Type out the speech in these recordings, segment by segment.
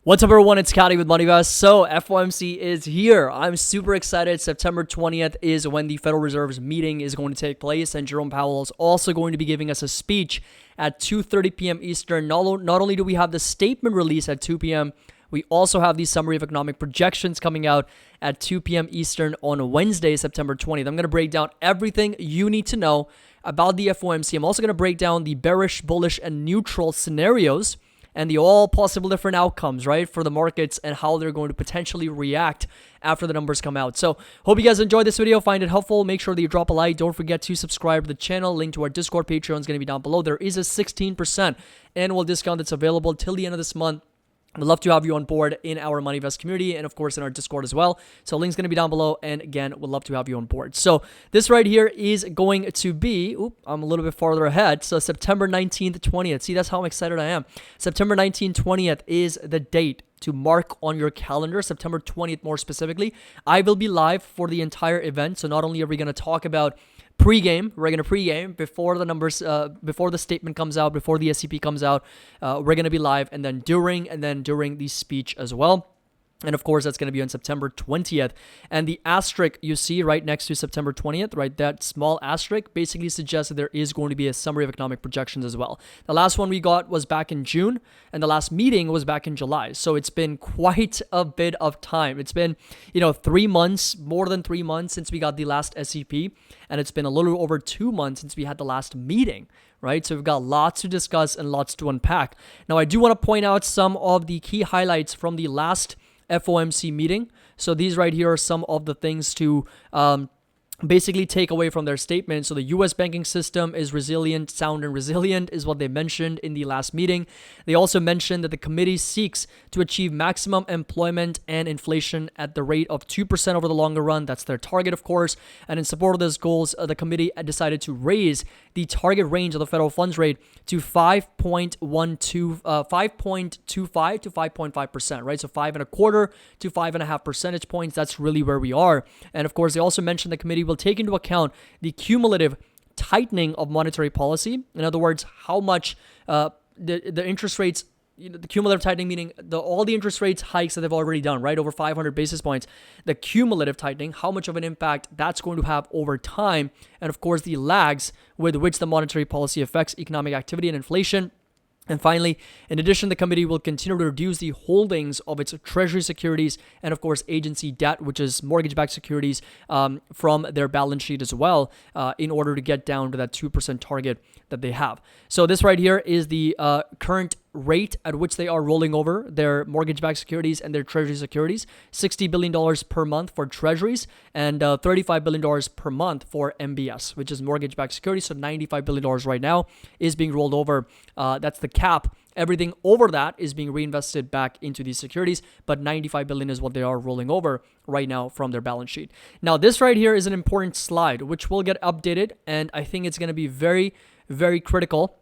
What's up, everyone? It's Caddy with MoneyVest. So FOMC is here. I'm super excited. September 20th is when the Federal Reserve's meeting is going to take place, and Jerome Powell is also going to be giving us a speech at 2:30 p.m. Eastern. Not only do we have the statement release at 2 p.m., we also have the summary of economic projections coming out at 2 p.m. Eastern on Wednesday, September 20th. I'm going to break down everything you need to know about the FOMC. I'm also going to break down the bearish, bullish, and neutral scenarios and the all possible different outcomes, right, for the markets and how they're going to potentially react after the numbers come out. So hope you guys enjoyed this video, find it helpful. Make sure that you drop a like. Don't forget to subscribe to the channel. Link to our Discord, Patreon is going to be down below. There is a 16% annual discount that's available till the end of this month. We'd love to have you on board in our MoneyVest community and, of course, in our Discord as well. So link's going to be down below. And, again, we'd love to have you on board. So this right here is going to be, I'm a little bit farther ahead. So September 19th, 20th. See, that's how excited I am. September 19th, 20th is the date to mark on your calendar. September 20th, more specifically. I will be live for the entire event. So not only are we going to talk about pre-game, we're going to pre-game before the numbers, before the statement comes out, before the SCP comes out, we're going to be live, and then during the speech as well. And of course, that's going to be on September 20th. And the asterisk you see right next to September 20th, right, that small asterisk basically suggests that there is going to be a summary of economic projections as well. The last one we got was back in June, and the last meeting was back in July. So it's been quite a bit of time. It's been, 3 months, more than 3 months since we got the last SCP, and it's been a little over 2 months since we had the last meeting. Right, so we've got lots to discuss and lots to unpack. Now, I do want to point out some of the key highlights from the last FOMC meeting. So these right here are some of the things to basically take away from their statement. So the U.S. banking system is resilient, sound and resilient is what they mentioned in the last meeting. They also mentioned that the committee seeks to achieve maximum employment and inflation at the rate of 2% over the longer run. That's their target, of course. And in support of those goals, the committee decided to raise the target range of the federal funds rate to 5.25 to 5.5%, right? So 5.25 to 5.5 percentage points. That's really where we are. And of course, they also mentioned the committee will take into account the cumulative tightening of monetary policy. In other words, how much the interest rates, the cumulative tightening, meaning all the interest rates hikes that they've already done, right, over 500 basis points, the cumulative tightening, how much of an impact that's going to have over time, and of course the lags with which the monetary policy affects economic activity and inflation. And finally, in addition, the committee will continue to reduce the holdings of its treasury securities and, of course, agency debt, which is mortgage-backed securities, from their balance sheet as well, in order to get down to that 2% target that they have. So this right here is the current rate at which they are rolling over their mortgage-backed securities and their treasury securities. $60 billion per month for treasuries and $35 billion per month for MBS, which is mortgage-backed securities. So $95 billion right now is being rolled over. That's the cap. Everything over that is being reinvested back into these securities, but $95 billion is what they are rolling over right now from their balance sheet. Now, this right here is an important slide, which will get updated, and I think it's going to be very, very critical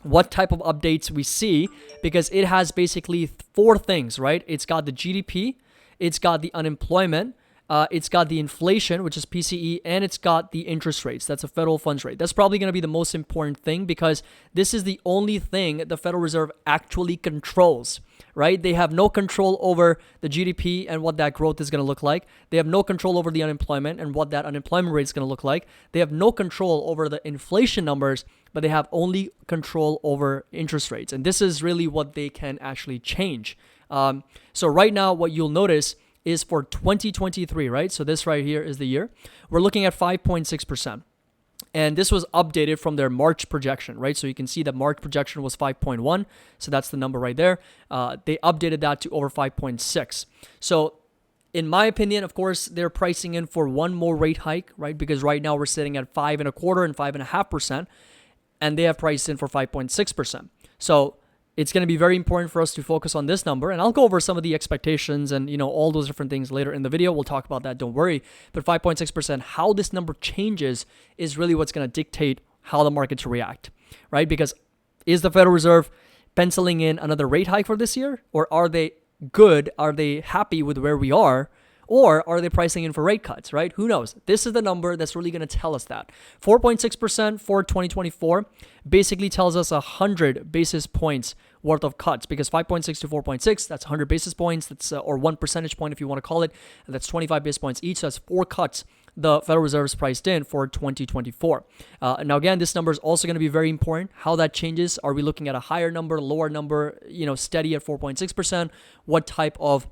what type of updates we see, because it has basically 4 things, right? It's got the GDP, it's got the unemployment, it's got the inflation, which is PCE, and it's got the interest rates. That's a federal funds rate. That's probably going to be the most important thing, because this is the only thing the Federal Reserve actually controls, right? They have no control over the GDP and what that growth is going to look like. They have no control over the unemployment and what that unemployment rate is going to look like. They have no control over the inflation numbers, but they have only control over interest rates. And this is really what they can actually change. So right now, what you'll notice is for 2023, right? So this right here is the year. We're looking at 5.6%. And this was updated from their March projection, right? So you can see that March projection was 5.1. So that's the number right there. They updated that to over 5.6. So in my opinion, of course, they're pricing in for one more rate hike, right? Because right now we're sitting at 5.25 and 5.5%. And they have priced in for 5.6%. So it's going to be very important for us to focus on this number. And I'll go over some of the expectations and, all those different things later in the video. We'll talk about that. Don't worry. But 5.6%, how this number changes is really what's going to dictate how the markets react, right? Because is the Federal Reserve penciling in another rate hike for this year? Or are they good? Are they happy with where we are? Or are they pricing in for rate cuts, right? Who knows? This is the number that's really going to tell us that. 4.6% for 2024 basically tells us 100 basis points worth of cuts, because 5.6 to 4.6, that's 100 basis points, that's or 1 percentage point if you want to call it, and that's 25 basis points each. So that's 4 cuts the Federal Reserve is priced in for 2024. Now, again, this number is also going to be very important. How that changes. Are we looking at a higher number, lower number, steady at 4.6%? What type of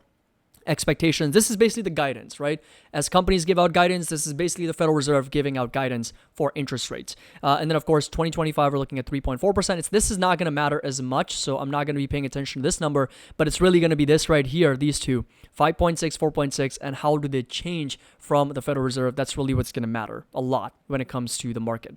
expectations? This is basically the guidance, right? As companies give out guidance, this is basically the Federal Reserve giving out guidance for interest rates. And then, of course, 2025, we're looking at 3.4%. This is not going to matter as much, so I'm not going to be paying attention to this number, but it's really going to be this right here, these two, 5.6, 4.6, and how do they change from the Federal Reserve? That's really what's going to matter a lot when it comes to the market.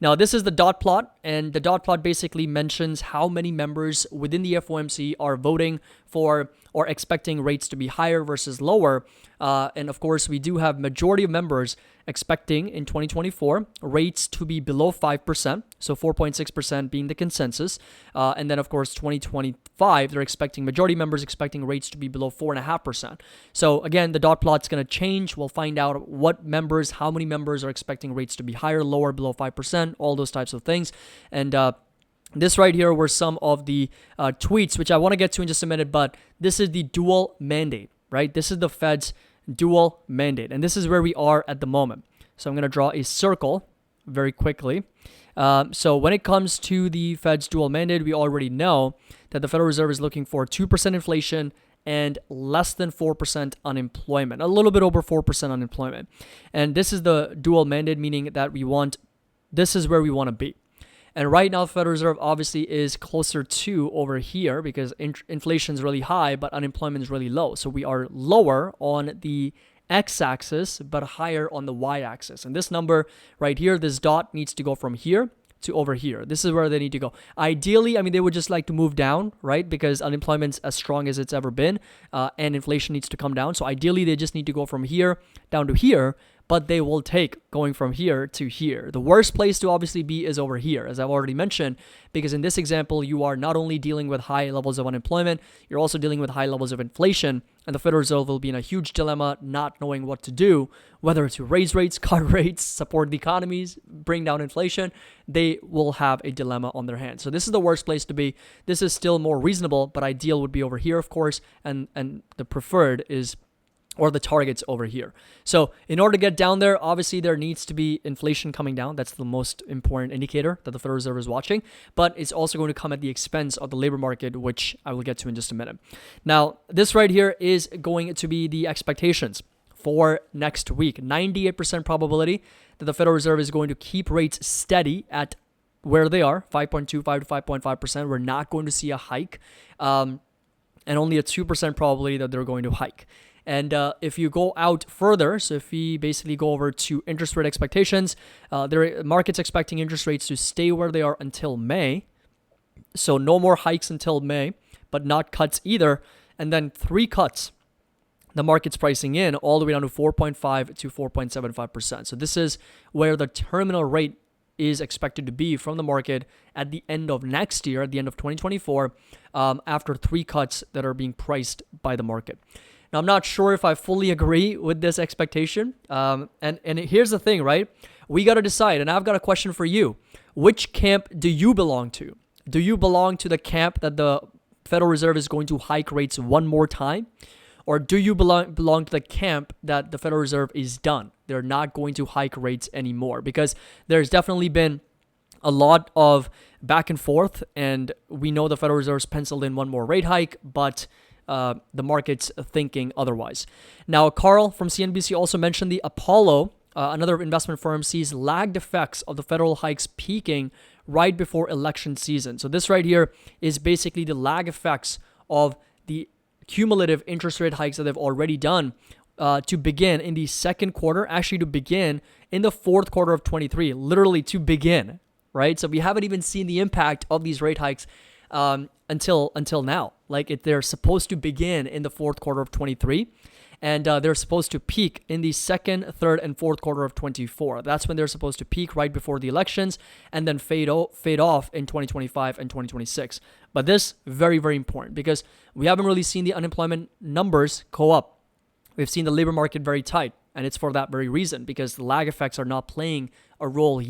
Now, this is the dot plot, and the dot plot basically mentions how many members within the FOMC are voting for or expecting rates to be higher versus lower. And of course, we do have majority of members expecting in 2024 rates to be below 5%, so 4.6% being the consensus. And then, of course, 2025, they're expecting, majority members expecting rates to be below 4.5%. So again, the dot plot's going to change. We'll find out how many members are expecting rates to be higher, lower, below 5%, all those types of things. And this right here were some of the tweets, which I want to get to in just a minute, but this is the dual mandate, right? This is the Fed's dual mandate, and this is where we are at the moment. So I'm going to draw a circle very quickly. So when it comes to the Fed's dual mandate, we already know that the Federal Reserve is looking for 2% inflation and less than 4% unemployment, a little bit over 4% unemployment. And this is the dual mandate, meaning that this is where we want to be. And right now, the Federal Reserve obviously is closer to over here because inflation is really high, but unemployment is really low. So we are lower on the x-axis, but higher on the y-axis. And this number right here, this dot needs to go from here to over here. This is where they need to go. Ideally, they would just like to move down, right? Because unemployment's as strong as it's ever been, and inflation needs to come down. So ideally, they just need to go from here down to here, but they will take going from here to here. The worst place to obviously be is over here, as I've already mentioned, because in this example, you are not only dealing with high levels of unemployment, you're also dealing with high levels of inflation, and the Federal Reserve will be in a huge dilemma, not knowing what to do, whether to raise rates, cut rates, support the economies, bring down inflation. They will have a dilemma on their hands. So this is the worst place to be. This is still more reasonable, but ideal would be over here, of course, and the preferred is, or the target's over here. So in order to get down there, obviously there needs to be inflation coming down. That's the most important indicator that the Federal Reserve is watching, but it's also going to come at the expense of the labor market, which I will get to in just a minute. Now, this right here is going to be the expectations for next week. 98% probability that the Federal Reserve is going to keep rates steady at where they are, 5.25 to 5.5%. We're not going to see a hike, and only a 2% probability that they're going to hike. And if you go out further, so if we basically go over to interest rate expectations, the market's expecting interest rates to stay where they are until May. So no more hikes until May, but not cuts either. And then 3 cuts the market's pricing in all the way down to 4.5 to 4.75%. So this is where the terminal rate is expected to be from the market at the end of next year, at the end of 2024, after 3 cuts that are being priced by the market. Now, I'm not sure if I fully agree with this expectation. And here's the thing, right? We got to decide, and I've got a question for you. Which camp do you belong to? Do you belong to the camp that the Federal Reserve is going to hike rates one more time? Or do you belong to the camp that the Federal Reserve is done? They're not going to hike rates anymore, because there's definitely been a lot of back and forth, and we know the Federal Reserve's penciled in one more rate hike, but the market's thinking otherwise. Now, Carl from CNBC also mentioned the Apollo, another investment firm, sees lagged effects of the federal hikes peaking right before election season. So this right here is basically the lag effects of the cumulative interest rate hikes that they've already done to begin in the second quarter, actually to begin in the fourth quarter of 23, literally to begin, right? So we haven't even seen the impact of these rate hikes until now. They're supposed to begin in the fourth quarter of 23, and they're supposed to peak in the second, third, and fourth quarter of 24. That's when they're supposed to peak, right before the elections, and then fade off in 2025 and 2026. But this very, very important, because we haven't really seen the unemployment numbers go up. We've seen the labor market very tight, and it's for that very reason, because the lag effects are not playing a role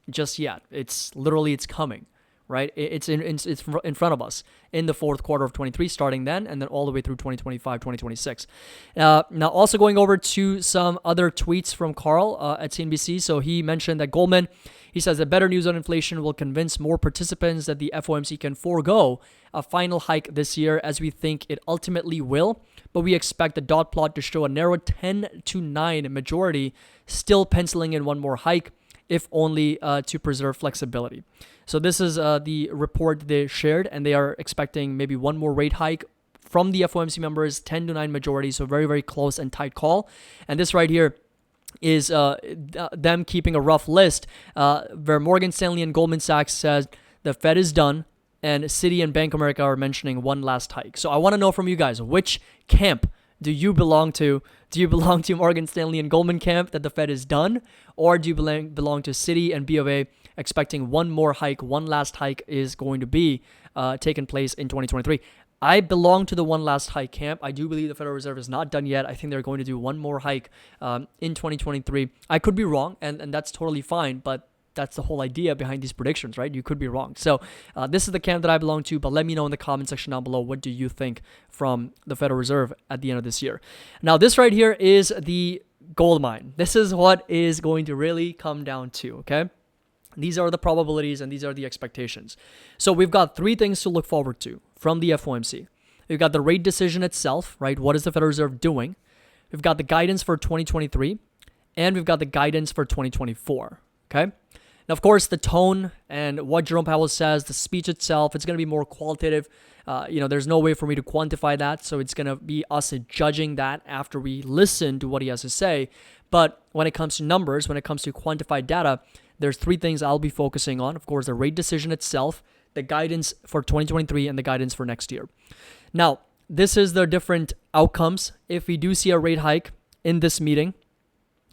just yet. It's coming, right? It's in front of us in the fourth quarter of 23, starting then, and then all the way through 2025, 2026. Now, also going over to some other tweets from Carl at CNBC. So he mentioned that Goldman, he says that better news on inflation will convince more participants that the FOMC can forego a final hike this year, as we think it ultimately will. But we expect the dot plot to show a narrow 10-9 majority, still penciling in one more hike, if only to preserve flexibility. So this is the report they shared, and they are expecting maybe one more rate hike from the FOMC members, 10-9 majority, so very, very close and tight call. And this right here is them keeping a rough list where Morgan Stanley and Goldman Sachs says the Fed is done, and Citi and Bank of America are mentioning one last hike. So I want to know from you guys, which camp do you belong to? Do you belong to Morgan Stanley and Goldman camp that the Fed is done? Or do you belong to Citi and B of A expecting one more hike, one last hike is going to be taking place in 2023? I belong to the one last hike camp. I do believe the Federal Reserve is not done yet. I think they're going to do one more hike in 2023. I could be wrong, and that's totally fine, but that's the whole idea behind these predictions, right? You could be wrong. So this is the camp that I belong to, but let me know in the comment section down below, what do you think from the Federal Reserve at the end of this year? Now, this right here is the gold mine. This is what is going to really come down to, okay? These are the probabilities and these are the expectations. So we've got three things to look forward to from the FOMC. We've got the rate decision itself, right? What is the Federal Reserve doing? We've got the guidance for 2023, and we've got the guidance for 2024, okay? Now, of course, the tone and what Jerome Powell says, the speech itself, it's going to be more qualitative. There's no way for me to quantify that, so it's going to be us judging that after we listen to what he has to say. But when it comes to numbers, when it comes to quantified data, there's three things I'll be focusing on. Of course, the rate decision itself, the guidance for 2023, and the guidance for next year. Now, this is the different outcomes if we do see a rate hike in this meeting,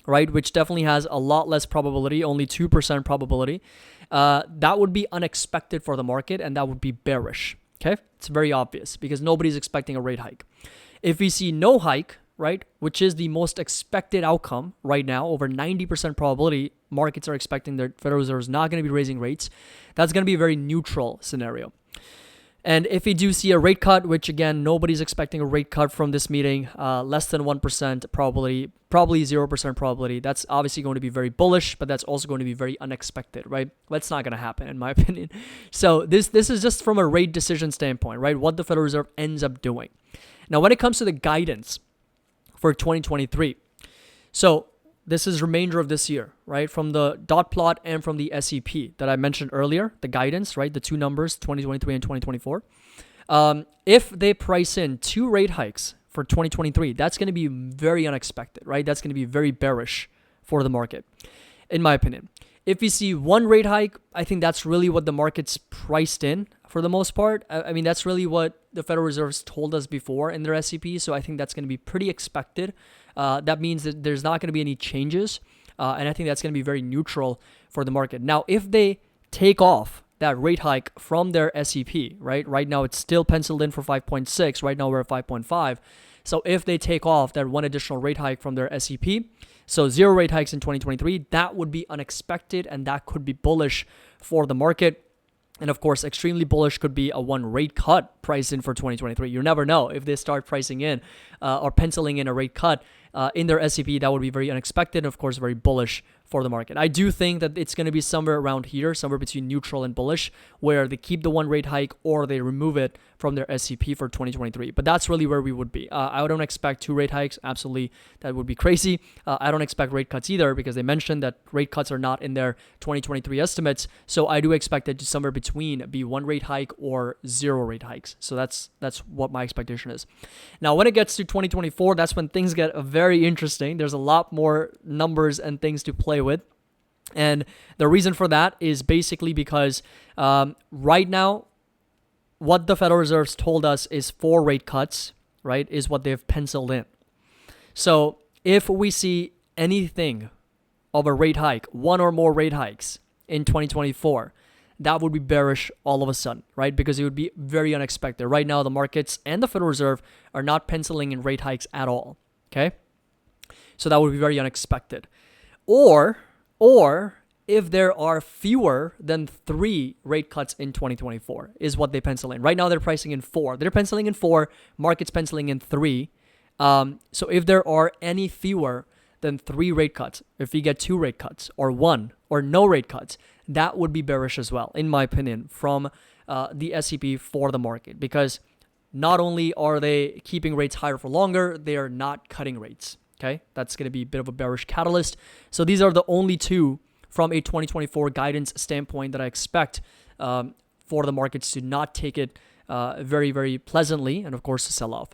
right, which definitely has a lot less probability, only 2% probability. That would be unexpected for the market, and that would be bearish, okay? It's very obvious because nobody's expecting a rate hike. If we see no hike, right, which is the most expected outcome right now, over 90% probability, markets are expecting the Federal Reserve is not going to be raising rates. That's going to be a very neutral scenario. And if we do see a rate cut, which again, nobody's expecting a rate cut from this meeting, less than 1% probability, probably 0% probability, that's obviously going to be very bullish, but that's also going to be very unexpected, right? That's not going to happen, in my opinion. So this is just from a rate decision standpoint, right? What the Federal Reserve ends up doing. Now, when it comes to the guidance for 2023, so this is remainder of this year, right? From the dot plot and from the SEP that I mentioned earlier, the guidance, right? The two numbers, 2023 and 2024. If they price in 2 rate hikes for 2023, that's going to be very unexpected, right? That's going to be very bearish for the market, in my opinion. If we see 1 rate hike, I think that's really what the market's priced in for the most part. I mean, that's really what the Federal Reserve's told us before in their SEP, so I think that's going to be pretty expected. That means that there's not going to be any changes, and I think that's going to be very neutral for the market. Now, if they take off that rate hike from their SEP, right? Right now, it's still penciled in for 5.6. Right now, we're at 5.5. So if they take off that 1 additional rate hike from their SEP, so 0 rate hikes in 2023, that would be unexpected, and that could be bullish for the market. And of course, extremely bullish could be a 1 rate cut priced in for 2023. You never know if they start pricing in or penciling in a rate cut in their SEP. That would be very unexpected and, of course, very bullish for the market. I do think that it's going to be somewhere around here, somewhere between neutral and bullish, where they keep the 1 rate hike or they remove it from their SEP for 2023. But that's really where we would be. I don't expect 2 rate hikes. Absolutely, that would be crazy. I don't expect rate cuts either because they mentioned that rate cuts are not in their 2023 estimates. So I do expect it to somewhere between be 1 rate hike or 0 rate hikes. So that's what my expectation is. Now, when it gets to 2024, that's when things get very interesting. There's a lot more numbers and things to play with. And the reason for that is basically because right now, what the Federal Reserve's told us is 4 rate cuts, right, is what they've penciled in. So if we see anything of a rate hike, 1 or more rate hikes in 2024, that would be bearish all of a sudden, right? Because it would be very unexpected. Right now, the markets and the Federal Reserve are not penciling in rate hikes at all, okay? So that would be very unexpected. Or if there are fewer than 3 rate cuts in 2024 is what they pencil in. Right now they're pricing in 4. They're penciling in 4, market's penciling in 3. So if there are any fewer than 3 rate cuts, if we get 2 rate cuts or 1 or no rate cuts, that would be bearish as well, in my opinion, from the SEP for the market, because not only are they keeping rates higher for longer, they are not cutting rates. Okay, that's going to be a bit of a bearish catalyst. So these are the only 2 from a 2024 guidance standpoint that I expect for the markets to not take it very, very pleasantly, and of course to sell off.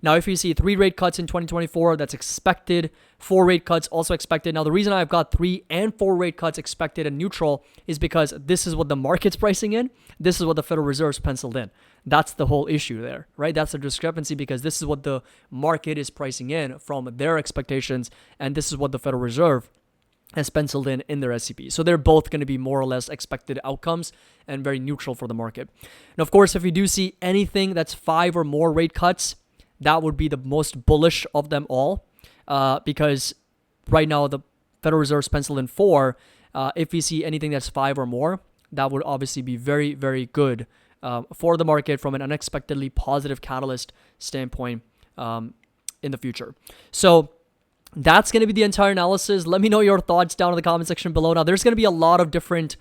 Now, if you see 3 rate cuts in 2024, that's expected. 4 rate cuts also expected. Now, the reason I've got 3 and 4 rate cuts expected and neutral is because this is what the market's pricing in. This is what the Federal Reserve's penciled in. That's the whole issue there, right? That's the discrepancy, because this is what the market is pricing in from their expectations, and this is what the Federal Reserve has penciled in their SCP. So they're both going to be more or less expected outcomes and very neutral for the market. Now, of course, if we do see anything that's 5 or more rate cuts, that would be the most bullish of them all, because right now the Federal Reserve's penciled in 4. If we see anything that's 5 or more, that would obviously be very, very good for the market from an unexpectedly positive catalyst standpoint in the future. So that's going to be the entire analysis. Let me know your thoughts down in the comment section below. Now, there's going to be a lot of different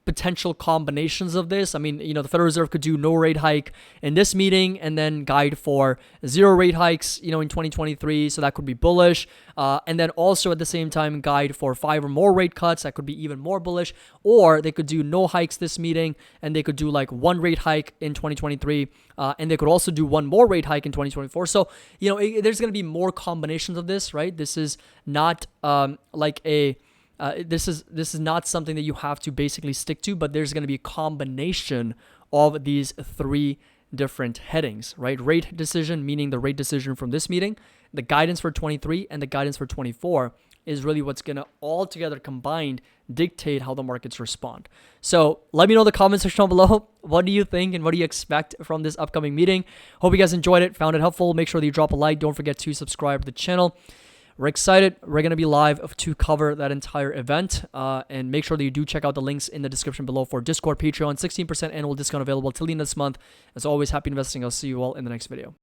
potential combinations of this. I mean, the Federal Reserve could do no rate hike in this meeting and then guide for 0 rate hikes, in 2023. So that could be bullish. And then also at the same time guide for 5 or more rate cuts. That could be even more bullish. Or they could do no hikes this meeting and they could do like 1 rate hike in 2023. And they could also do 1 more rate hike in 2024. So, there's going to be more combinations of this, right? This is not this is not something that you have to basically stick to, but there's going to be a combination of these 3 different headings, right? Rate decision, meaning the rate decision from this meeting, the guidance for 23 and the guidance for 24 is really what's going to all together combined dictate how the markets respond. So let me know in the comment section down below. What do you think and what do you expect from this upcoming meeting? Hope you guys enjoyed it, found it helpful. Make sure that you drop a like. Don't forget to subscribe to the channel. We're excited. We're going to be live to cover that entire event. And make sure that you do check out the links in the description below for Discord, Patreon, 16% annual discount available till the end of this month. As always, happy investing. I'll see you all in the next video.